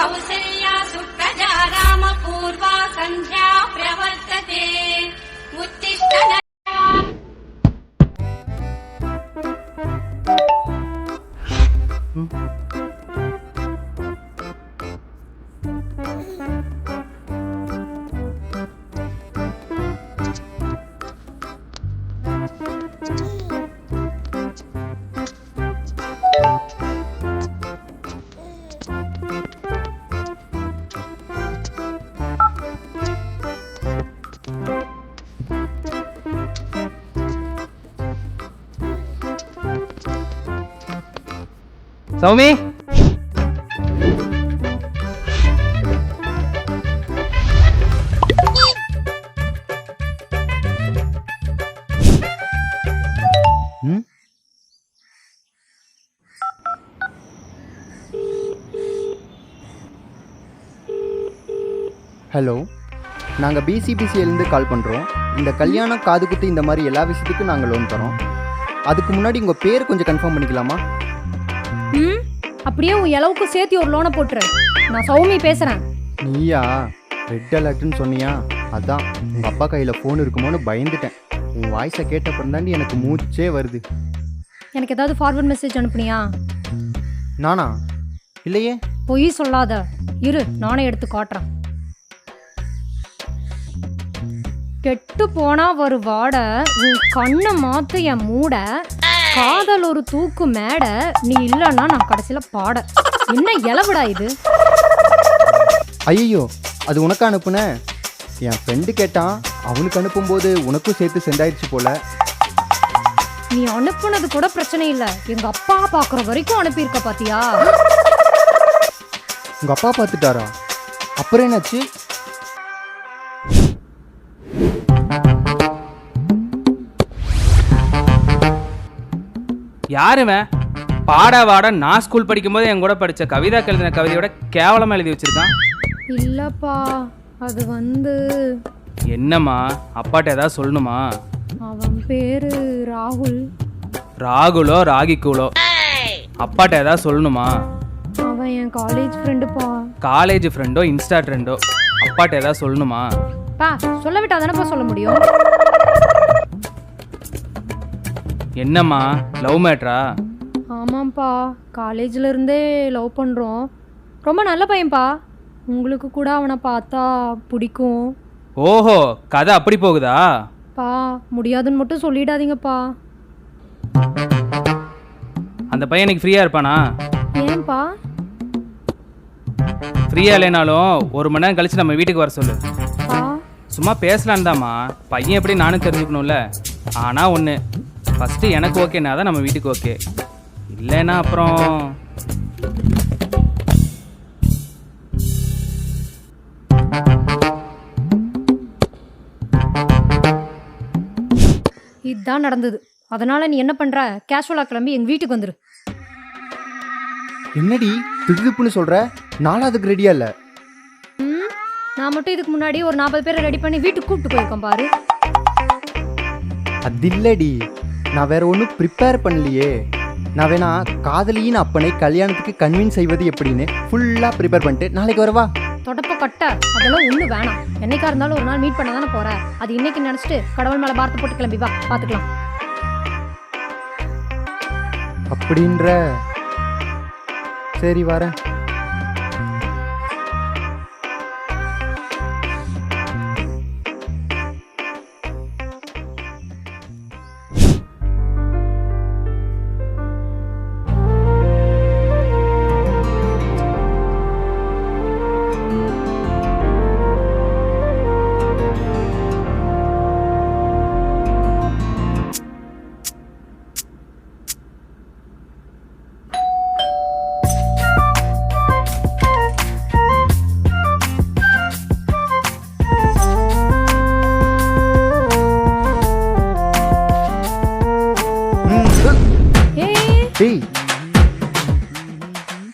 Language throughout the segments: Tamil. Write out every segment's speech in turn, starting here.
कौसल्या सुप्रजा रामपूर्वा सन्ध्या प्रवर्तते उत्तिष्ठ சௌமி, ஹலோ, நாங்கள் பிசிபிசியிலேருந்து கால் பண்ணுறோம். இந்த கல்யாணம், காது குத்து, இந்த மாதிரி எல்லா விஷயத்துக்கும் நாங்கள் லோன் தரோம். அதுக்கு முன்னாடி உங்கள் பேர் கொஞ்சம் கன்ஃபார்ம் பண்ணிக்கலாமா? அப்படியே உன் அளவுக்கு சேர்த்து ஒரு லோனை போட்டுரு. நான் சௌமி பேசுகிறேன். நீயா? ரெட் அலர்ட்னு சொன்னியா? அதான் உங்கள் அப்பா கையில் ஃபோன் இருக்குமோன்னு பயந்துட்டேன். உன் வாய்ஸை கேட்டப்பறம் தாண்டி எனக்கு மூச்சே வருது. எனக்கு ஏதாவது ஃபார்வர்ட் மெசேஜ் அனுப்புனியா? நானா? இல்லையே. பொய் சொல்லாத, இரு நானே எடுத்து காட்டுறேன். கெட்டு போனா ஒரு வாட, உன் கண்ணை மாத்து என் மூட, காதல் ஒரு தூக்கு மேட, நீ இல்லைன்னா நான் கடைசியில் பாட. என்ன இலவிடா இது? ஐயோ, அது உனக்கு அனுப்புன? என் ஃப்ரெண்டு கேட்டான், அவனுக்கு அனுப்பும்போது உனக்கும் சேர்த்து சென்டாயிடுச்சு போல. நீ அனுப்புனது கூட பிரச்சனை இல்லை, எங்க அப்பா பார்க்குற வரைக்கும் அனுப்பியிருக்க பாத்தியா? உங்க அப்பா பார்த்துட்டாரா? அப்புறம் என்னாச்சு? யாருவன் பாட வாட நான் ஸ்கூல் படிக்கும்போது என் கூட படித்த கவிதா எழுதின கவிதையோட கேவலமாக எழுதி வச்சிருக்கான். இல்லப்பா, அது என்னம்மா, அப்பாட்ட ஏதாவது சொல்லணுமா? அவன் பேரு ராகுல். ராகுலோ ராகிக்கூலோ, அப்பாட்ட ஏதாவது சொல்லணுமா? அவன் என் காலேஜ் ஃப்ரெண்டுப்பா. காலேஜ் ஃப்ரெண்டோ இன்ஸ்டா ட்ரெண்டோ, அப்பாட்ட ஏதாவது சொல்லணுமா? பா, சொல்ல விட்டா தானப்பா சொல்ல முடியும். என்னம்மா, லவ் மேட்ரா? ஆமாம்ப்பா, காலேஜில் இருந்தே லவ் பண்ணுறோம். ரொம்ப நல்ல பையன்ப்பா, உங்களுக்கு கூட அவனை பார்த்தா பிடிக்கும். ஓஹோ, கதை அப்படி போகுதா? பா, முடியாதுன்னு மட்டும் சொல்லிடாதீங்கப்பா. அந்த பையன் எனக்கு ஃப்ரீயாக இருப்பானா? ஏன்பா? ஃப்ரீயாக இல்லைனாலும் 1 மணி நேரம் கழிச்சு நம்ம வீட்டுக்கு வர சொல்லு. பா, சும்மா பேசலான்னு தாம்மா, பையன் எப்படி நானும் தெரிஞ்சுக்கணும்ல. ஆனால் ஒன்று, ஃபஸ்ட்டு எனக்கு ஓகேனா தான் நம்ம வீட்டுக்கு ஓகே, இல்லைன்னா அப்புறம் இதுதான் நடந்தது. அதனால நீ என்ன பண்ற, கேஷுவலா கிளம்பி எங்க வீட்டுக்கு வந்துரு. என்னடி திடுப்புன்னு சொல்ற? நாலாவதுக்கு ரெடியா இல்ல? நான் மட்டும் இதுக்கு முன்னாடி ஒரு 40 பேரை ரெடி பண்ணி வீட்டுக்கு கூப்பிட்டு போயிருக்கேன் பாரு. அது இல்லடி, நான் வேற ஒன்றும் ப்ரிப்பேர் பண்ணலையே. நான் வேணா காதலியின் அப்பனை கல்யாணத்துக்கு கன்வின்ஸ் செய்வது எப்படின்னு ஃபுல்லாக ப்ரிப்பேர் பண்ணிட்டு நாளைக்கு வரவா? தொடப்ப கட்ட அதெல்லாம் ஒன்றும் வேணாம். என்னைக்கா இருந்தாலும் ஒரு நாள் மீட் பண்ண தானே போற. அது இன்னைக்கு நினச்சிட்டு கடவுள் மேலே பார்த்து போட்டு கிளம்பி வா, பார்த்துக்கலாம். அப்படின்ற? சரி வரேன்.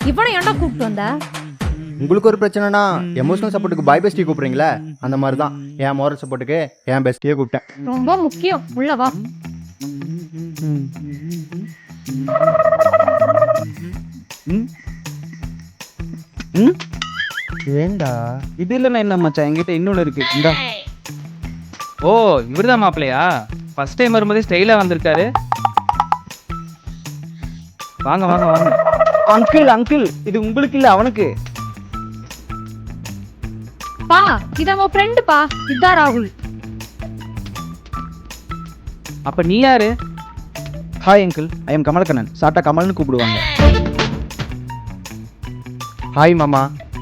இவனை ஏன்டா கூப்பிட்டு வந்த? உங்களுக்கு ஒரு பிரச்சனைனா எமோஷனல் சப்போர்ட்டுக்கு பாய் பெஸ்டியை கூப்பிடுறீங்களே, அந்த மாதிரி தான் என் மோரல் சப்போர்ட்டுக்கு என் பெஸ்டியை கூப்பிட்டேன். ரொம்ப முக்கியம், உள்ள வா. ஏண்டா? இது இல்லைன்னா என்ன மச்சான், என்கிட்ட இன்னொன்று இருக்கு. இந்தா. ஓ இவர்தான் மாப்பிள்ளையா? ஃபர்ஸ்ட் டைம் வரும்போதே ஸ்டைலாக வந்திருக்காரு. வாங்க வாங்க வாங்க. அங்கிள் அங்கிள், இது உங்களுக்கு இல்லை அவனுக்கு. பா இதான் உன் ஃப்ரெண்டு பா, இதான் ராகுல். அப்போ நீ யாரு? Hi uncle, I am Kamalakannan. சாட்டா கமல்னு கூப்பிடுவாங்க. ஹாய் மாமா,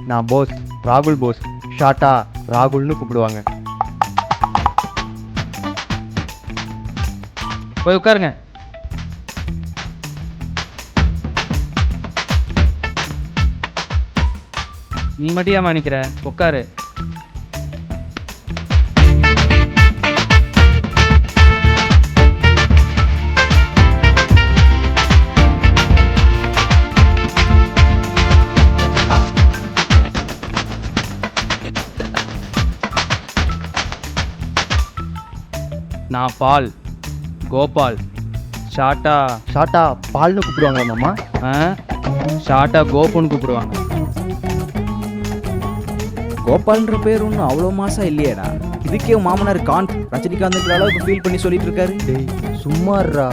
நான் போஸ், ராகுல் போஸ். ஷார்ட்டா ராகுல்னு கூப்பிடுவாங்க. போய் உட்காருங்க. நீ மட்டும் ஏமா நிற்கிற? உட்காரு. நான் பால், கோபால். ஷார்ட்டா ஷார்ட்டா பால்னு கூப்பிடுவாங்களா மாமா? ஷார்ட்டா கோபுன்னு கூப்பிடுவாங்க. கோபால்ன்ற பேர் ஒன்றும் அவ்வளோ மாசா இல்லையேடா. இதுக்கே மாமனார் காந்த் ரஜினிகாந்த் அளவுக்கு ஃபீல் பண்ணி சொல்லிட்டு இருக்காரு. டேய் சும்மாறா.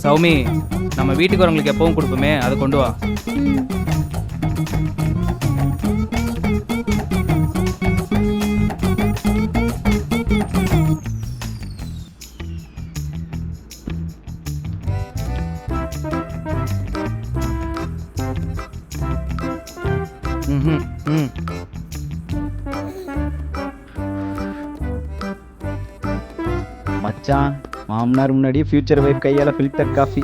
சௌமி, நம்ம வீட்டுக்கு வரவங்களுக்கு எப்பவும் கொடுப்போமே, அதை கொண்டு வா. மச்சான், மாமனார் முன்னாடியே ஃபியூச்சர் வைஃப் கையால ஃபில்டர் காஃபி.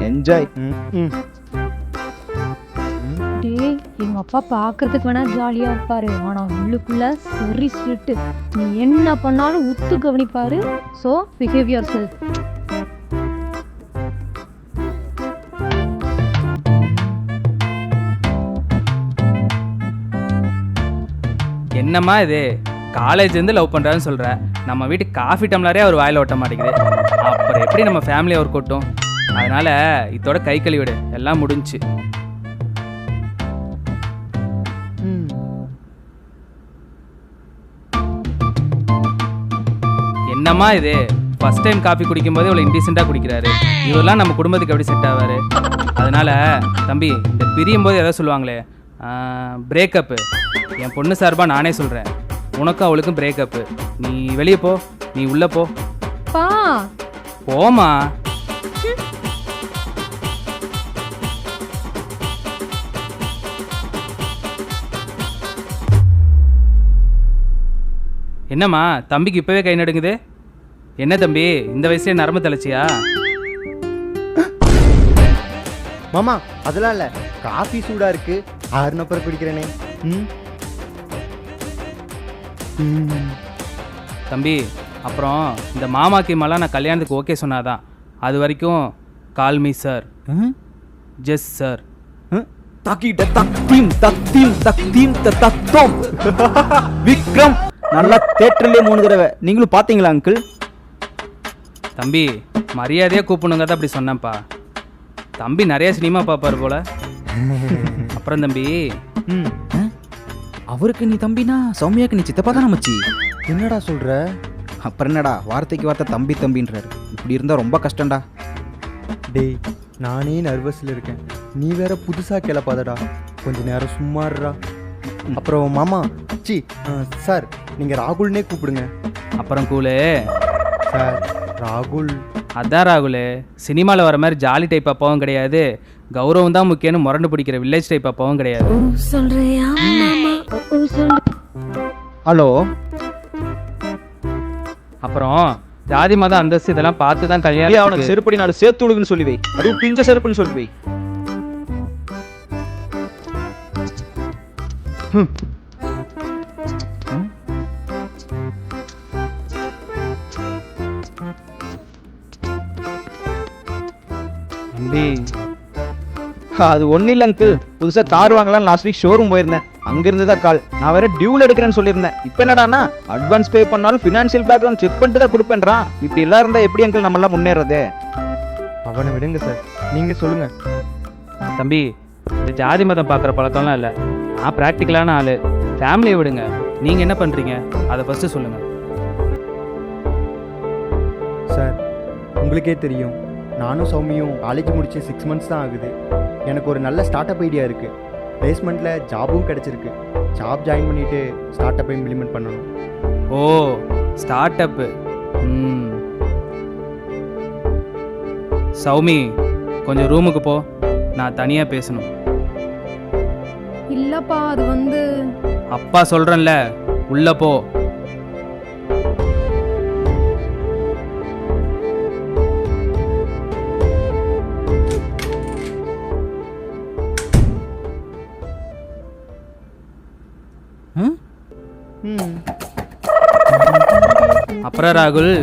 என்ஜாய். டேய் எங்க அப்பா பார்க்கறதுக்கு வேணா ஜாலியா இருப்பாரு, ஆனா உள்ளுக்குள்ள சரி ஸ்ட்ரிக்ட். நீ என்ன பண்ணாலும் உத்து கவனிப்பாரு. So behave yourself. என்னம்மா இது? காலேஜ்லேருந்து லவ் பண்ணுறான்னு சொல்கிற, நம்ம வீட்டு காஃபி டம்ளரே அவர் வாயில் ஓட்ட மாட்டேங்குது. அப்புறம் எப்படி நம்ம ஃபேமிலி அவர் கொட்டும்? அதனால இதோட கை கழுவிடு, எல்லாம் முடிஞ்சு. என்னம்மா இது? ஃபர்ஸ்ட் டைம் காஃபி குடிக்கும்போது இவ்வளோ இன்டீசெண்டாக குடிக்கிறாரு. இவரெல்லாம் நம்ம குடும்பத்துக்கு எப்படி செட் ஆவார்? அதனால தம்பி, இந்த பிரியும் போது எதை சொல்லுவாங்களே, பிரேக்கப்பு. என் பொண்ணு சார்பாக நானே சொல்கிறேன், உனக்கும் அவளுக்கும் பிரேக்கப்பு. நீ வெளியே போ, நீ உள்ளே போ. பா போமா. என்னம்மா தம்பிக்கு இப்போவே கை நடுங்குது? என்ன தம்பி, இந்த வயசுலேயே நரம்பு தலைச்சியா? மாமா அதெல்லாம் இல்லை, காஃபி சூடாக இருக்கு, ஆறுனப்புறம் குடிக்கிறேனே. தம்பி, அப்புறம் இந்த மாமாக்கு மேலாம் நான் கல்யாணத்துக்கு ஓகே சொன்னாதான். அது வரைக்கும் கால் மீ சார், ஜெஸ் சார். தக்கிட்ட தக்தீம் தக்தீம் தக்தீம் தத்தம். விக்ரம் நல்லா தேட்டர்லயே 3 தடவை. நீங்களும் பாத்தீங்களா அங்கிள்? தம்பி, மரியாதையாக கூப்பிடுங்க தான் அப்படி சொன்னேன்ப்பா. தம்பி நிறைய சினிமா பார்ப்பார் போல. அப்புறம் தம்பி, அவருக்கு நீ தம்பினா சௌமியாக்கு நீ சித்தப்பா தானே மச்சி? என்னடா சொல்ற? அப்புறம் என்னடா வார்த்தைக்கு வார்த்தை தம்பி தம்பின்றாரு. இப்படி இருந்தா ரொம்ப கஷ்டம்டா. டேய் நானே நர்வஸில் இருக்கேன், நீ வேற புதுசாக கிளப்பாதடா. கொஞ்ச நேரம் சும்மாடுறா. அப்புறம் மாமா சி சார், நீங்கள் ராகுல்னே கூப்பிடுங்க. அப்புறம் கூலு சார் ராகுல். அதான் ராகுல், சினிமாவில் வர மாதிரி ஜாலி டைப் அப்பாவும் கிடையாது, கௌரவம் தான் முக்கியம்னு முரண்டு பிடிக்கிற வில்லேஜ் டைப் அப்பாவும் கிடையாது. ஹலோ. அப்புறம் ஜாதி மதம் அந்தஸ்து இதெல்லாம் பார்த்து தான் அவனுக்கு கல்யாணம். செருப்படி நாடு சேர்த்து விடுங்கன்னு சொல்லி வை. அதுவும் பிஞ்ச செருப்புன்னு சொல்லி வை. தம்பி, அது ஒன்றும் இல்லை அங்கிள், புதுசாக கார் வாங்கலாம் லாஸ்ட் வீக் ஷோரூம் போயிருந்தேன். அங்கிருந்து தான் கால். நான் வேற டியூல் எடுக்கிறேன்னு சொல்லியிருந்தேன். இப்போ என்னடானா அட்வான்ஸ் பே பண்ணாலும் ஃபினான்ஷியல் பேக்ரவுண்ட் செக் பண்ணிட்டு தான் கொடுப்பேன்றான். இப்படி எல்லாம் இருந்தால் எப்படி அங்கிள் நம்மளாம் முன்னேறது? அவனை விடுங்க சார், நீங்கள் சொல்லுங்கள். தம்பி இந்த ஜாதி மதம் பார்க்குற பழக்கம்லாம் இல்லை. நான் ப்ராக்டிக்கலான ஆள். ஃபேமிலியை விடுங்க. நீங்கள் என்ன பண்ணுறீங்க அதை ஃபஸ்ட்டு சொல்லுங்கள். சார் உங்களுக்கே தெரியும், நானும் சௌமியும் காலேஜ் முடிச்சு 6 months தான் ஆகுது. எனக்கு ஒரு நல்ல ஸ்டார்ட் அப் ஐடியா இருக்குது. பிளேஸ்மெண்ட்டில் ஜாபும் கிடச்சிருக்கு. ஜாப் ஜாயின் பண்ணிவிட்டு ஸ்டார்ட் அப்பை இம்ப்ளிமெண்ட் பண்ணணும். ஓ, ஸ்டார்ட் அப்பு. சௌமி, கொஞ்சம் ரூமுக்கு போ. நான் தனியாக பேசணும். இல்லப்பா, அது வந்து அப்பா சொல்கிறேன்ல, உள்ளே போ. அப்புறம் ராகுல்,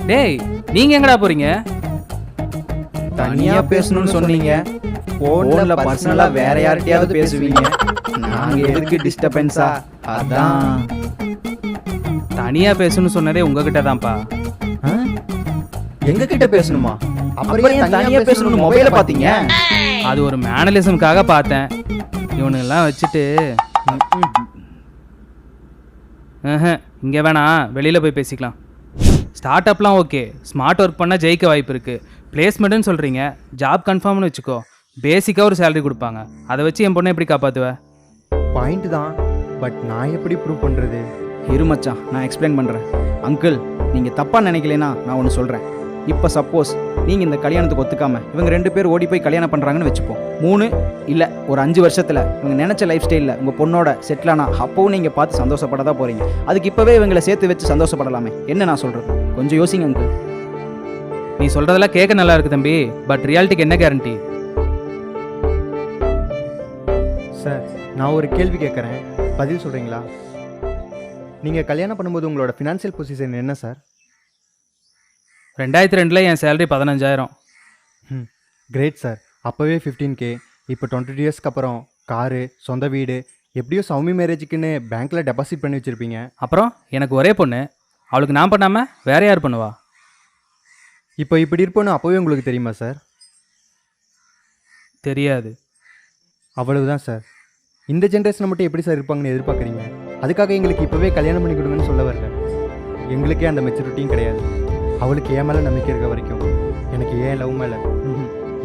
டேய் நீங்க எங்கடா போறீங்க? தனியா பேசணும்னு சொன்னீங்க. போன்ல பர்சனலா வேற யார்கிட்டயாவது பேசுவீங்க. நாங்க எதுக்கு டிஸ்டர்பன்ஸா? அதான். தனியா பேசணும்னு சொன்னதே உங்ககிட்ட தான்ப்பா. எங்க கிட்ட பேசணுமா? அப்புறம் ஏன் தனியா பேசணும்னு மொபைல பாத்தீங்க? அது ஒரு மேனலிசம்காக பார்த்தேன். இவனுங்கெல்லாம் வச்சுட்டு இங்கே வேணா, வெளியில் போய் பேசிக்கலாம். ஸ்டார்ட் அப்லாம் ஓகே, ஸ்மார்ட் ஒர்க் பண்ணால் ஜெயிக்க வாய்ப்பு இருக்குது. பிளேஸ்மெண்ட்டுன்னு சொல்கிறீங்க, ஜாப் கன்ஃபார்ம்னு வச்சுக்கோ. பேசிக்காக ஒரு சேலரி கொடுப்பாங்க. அதை வச்சு என் பொண்ணை எப்படி காப்பாற்றுவேன்? பாயிண்ட் தான், பட் நான் எப்படி ப்ரூவ் பண்ணுறது? இரு மச்சான், நான் எக்ஸ்பிளைன் பண்ணுறேன். அங்கிள், நீங்கள் தப்பாக நினைக்கலைன்னா நான் ஒன்று சொல்கிறேன். இப்போ சப்போஸ் நீங்கள் இந்த கல்யாணத்துக்கு ஒத்துக்காமல் இவங்க 2 பேர் ஓடி போய் கல்யாணம் பண்ணுறாங்கன்னு வச்சுப்போம். 3 இல்லை ஒரு 5 வருஷத்தில் இவங்க நினச்ச லைஃப் ஸ்டைலில் உங்கள் பொண்ணோட செட்டிலானா அப்போவும் நீங்கள் பார்த்து சந்தோஷப்பட தான் போகிறீங்க. அதுக்கு இப்போவே இவங்களை சேர்த்து வச்சு சந்தோஷப்படலாமே. என்ன நான் சொல்கிறது? கொஞ்சம் யோசிங்க அங்கிள். நீ சொல்கிறதெல்லாம் கேட்க நல்லா இருக்கு தம்பி, பட் ரியாலிட்டிக்கு என்ன கேரண்டி? சார் நான் ஒரு கேள்வி கேட்குறேன், பதில் சொல்கிறீங்களா? நீங்கள் கல்யாணம் பண்ணும்போது உங்களோட ஃபினான்ஷியல் பொசிஷன் என்ன சார்? 2002 என் சேலரி 15,000. Great sir. அப்போவே 15K. இப்போ 22 இயர்ஸ்க்கு அப்புறம் காரு, சொந்த வீடு, எப்படியோ சௌமி மேரேஜுக்குன்னு பேங்க்கில் டெபாசிட் பண்ணி வச்சுருப்பீங்க. அப்புறம் எனக்கு ஒரே பொண்ணு, அவளுக்கு நான் பண்ணாமல் வேற யார் பண்ணுவா? இப்போ இப்படி இருப்போன்னு அப்போவே உங்களுக்கு தெரியுமா சார்? தெரியாது. அவ்வளவுதான் சார். இந்த ஜென்ரேஷனை மட்டும் எப்படி சார் இருப்பாங்கன்னு எதிர்பார்க்குறீங்க? அதுக்காக எங்களுக்கு இப்போவே கல்யாணம் பண்ணி கொடுங்கன்னு சொல்ல வரல. எங்களுக்கே அந்த மெச்சூரிட்டியும் கிடையாது. அவளுக்கு என் மேலே நம்பிக்கை இருக்க வரைக்கும் எனக்கு ஏன் லவ் மேலே,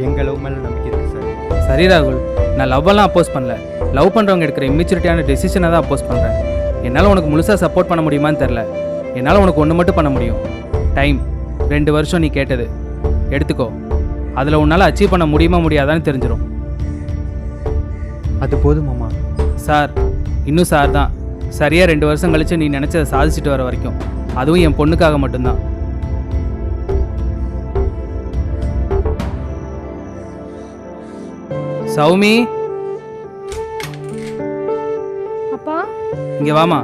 எங்கள் லவ் மேலே நம்பிக்கை இருக்குது சார். சரி ராகுல், நான் லவ்வெல்லாம் அப்போஸ் பண்ணல. லவ் பண்ணுறவங்க எடுக்கிற இம்மெச்சூரிட்டியான டெசிஷனை தான் அப்போஸ் பண்ணுறேன். என்னால் உனக்கு முழுசாக சப்போர்ட் பண்ண முடியுமான்னு தெரில. என்னால் உனக்கு ஒன்று மட்டும் பண்ண முடியும். டைம் 2 வருஷம் நீ கேட்டது எடுத்துக்கோ. அதில் உன்னால் அச்சீவ் பண்ண முடியுமா முடியாதான்னு தெரிஞ்சிடும். அது போதும் மாமா. சார், இன்னும் சார் தான். சரியாக 2 வருஷம் கழித்து நீ நினச்சதை சாதிச்சுட்டு வர வரைக்கும், அதுவும் என் பொண்ணுக்காக மட்டும்தான். சௌமி, அப்பா இங்க வாமா.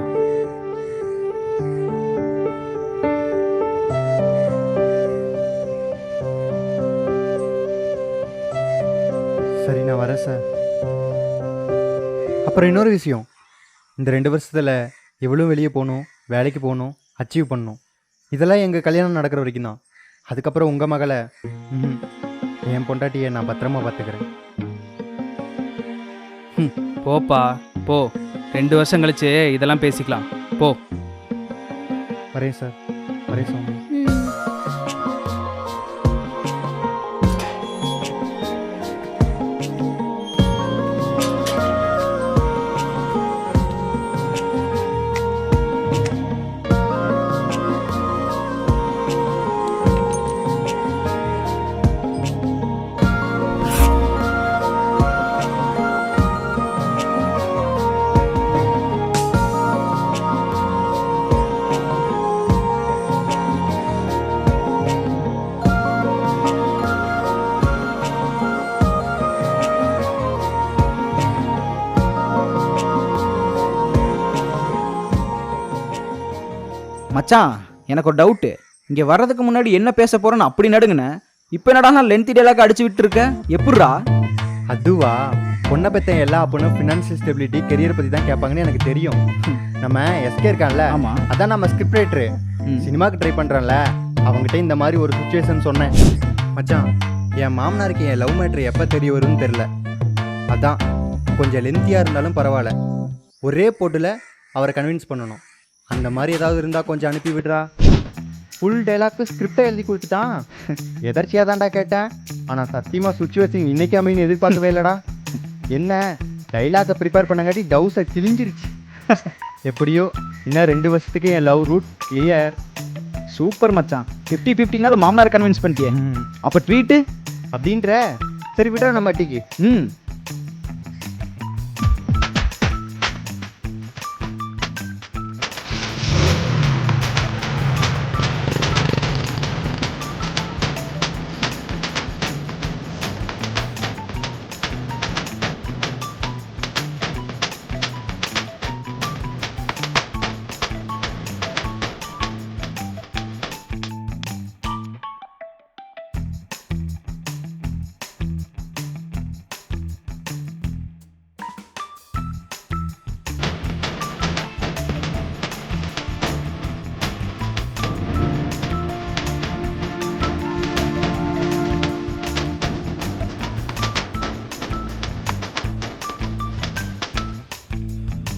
சரி நான் வரேன் சார். அப்புறம் இன்னொரு விஷயம், இந்த 2 வருஷத்தில் எவ்வளோ வெளியே போகணும், வேலைக்கு போகணும், அச்சீவ் பண்ணணும். இதெல்லாம் எங்கள் கல்யாணம் நடக்கிற வரைக்கும் தான். அதுக்கப்புறம் உங்கள் மகளை என் பொண்டாட்டியை நான் பத்திரமா பார்த்துக்கிறேன். போப்பா போ. 2 வருஷம் கழிச்சு இதெல்லாம் பேசிக்கலாம். போ. வரேன் சார். வரேன் சாமி. மச்சான், எனக்கு ஒரு டவுட்டு. இங்கே வர்றதுக்கு முன்னாடி என்ன பேச போகிறேன்னு அப்படி நடுங்கண்ணே. இப்போ என்னடா நான் லென்த்தி டேலாக அடிச்சு விட்டுருக்க? எப்பட்றா? அதுவா, பொண்ணை பற்றி எல்லா பொண்ணும் ஃபினான்ஷியல் ஸ்டெபிலிட்டி, கெரியர் பற்றி தான் கேட்பாங்கன்னு எனக்கு தெரியும். நம்ம எஸ்கே இருக்கான்ல, ஆமா. அதான் நம்ம ஸ்கிரிப்ட் ரைட்டரு. சினிமாவுக்கு ட்ரை பண்ணுறேன்ல, அவங்ககிட்ட இந்த மாதிரி ஒரு சுச்சுவேஷன் சொன்னேன். மச்சான் என் மாமனாருக்கு என் லவ் மேட்ரு எப்போ தெரிய வரும்னு தெரில. அதான் கொஞ்சம் லென்த்தியாக இருந்தாலும் பரவாயில்ல, ஒரே போட்டில் அவரை கன்வின்ஸ் பண்ணணும். அந்த மாதிரி ஏதாவது இருந்தால் கொஞ்சம் அனுப்பி விடுறா. ஃபுல் டைலாக்கு ஸ்கிரிப்டை எழுதி கொடுத்துட்டான். எதர்ச்சியாக தான்டா கேட்டேன், ஆனால் சத்தியமாக சுச்சுவேஷன் இன்னைக்கு அமைன்னு எதிர்பார்க்கவே இல்லைடா. என்ன டைலாக்கை ப்ரிப்பேர் பண்ணங்காட்டி டவுஸை கிழிஞ்சிருச்சு. எப்படியோ இன்னும் 2 வருஷத்துக்கு என் லவ் ரூட் கிளியர். சூப்பர் மச்சான், 50-50னால மாமனார் கன்வின்ஸ் பண்ணிட்டியே. அப்போ ட்வீட்டு அப்படின்ற சரி விடா நம்ம அட்டிக்கு.